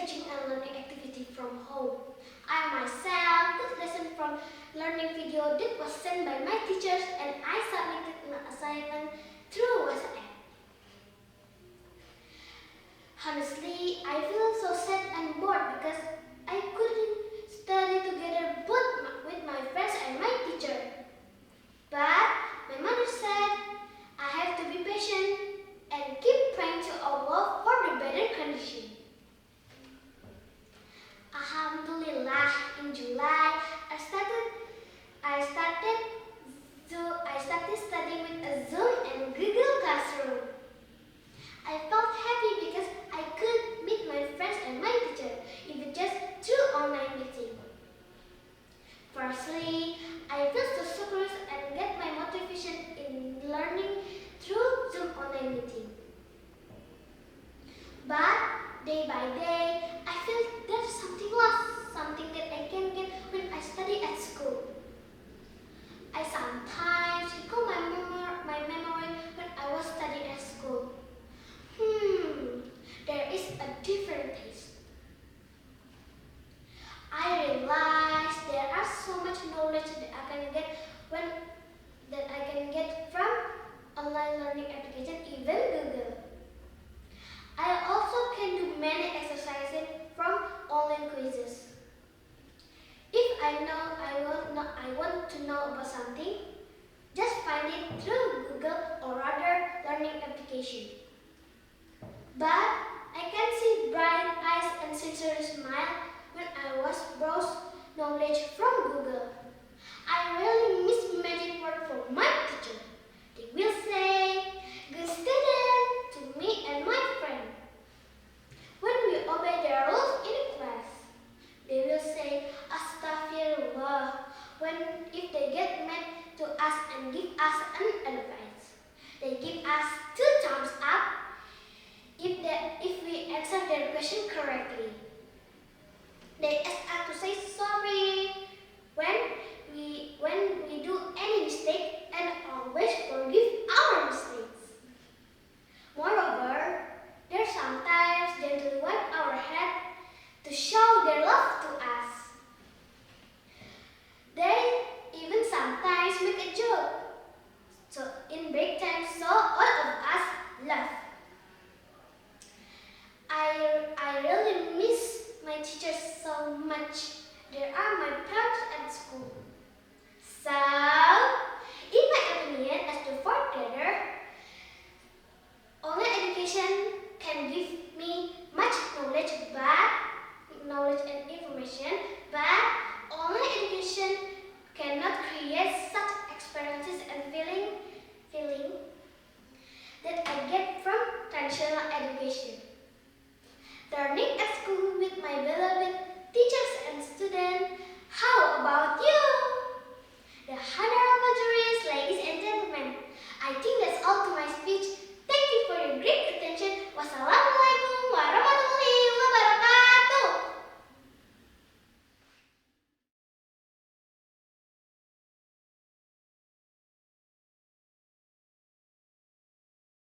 teaching and learning activity from home. I myself took lessons from learning video that was sent by my teachers, and I submitted an assignment through WhatsApp. Honestly, I feel so sad and bored because I couldn't study together both with my friends and my teacher. But my mother said I have to be patient and keep praying to Allah for the better condition. Alhamdulillah, in July I started studying with a Zoom and Google Classroom. I felt happy because I could meet my friends and my teacher, even just through online meeting. Firstly, I feel so surprised and get my motivation in learning through Zoom online meeting. But day by day, I feel there's something lost, something that I can get when I study at school. I sometimes recall my memory when I was studying at school. There is a different taste. I realize there are so much knowledge that I can get from online learning application, even Google. I also can do many exercises from online quizzes. If I want to know about something, just find it through Google or other learning application. But I can see bright eyes and sincere smile when I was browse knowledge from Google. I really miss magic word from my teacher. They will say, "Good student," to me and my friend. When we obey their rules in class, they will say, "Astaghfirullah," if they get mad to us and give us an advice. They give us 2 thumbs up if we answer their question correctly. They ask us to say sorry when we do any mistake and always forgive our mistakes. Moreover, they sometimes gently wipe our head to show their love to us. They even sometimes make a joke in break time so all of us laugh. I really miss my teachers so much. They are my parents at school. So, in my opinion, as the 4th grader, online education can give me much knowledge and information, but online education cannot create such experiences and feeling that I get from traditional education. Learning at school with my beloved teachers and students. How about you? The honorable juries, ladies and gentlemen, I think that's all to my speech. Thank you for your great attention. Wassalam.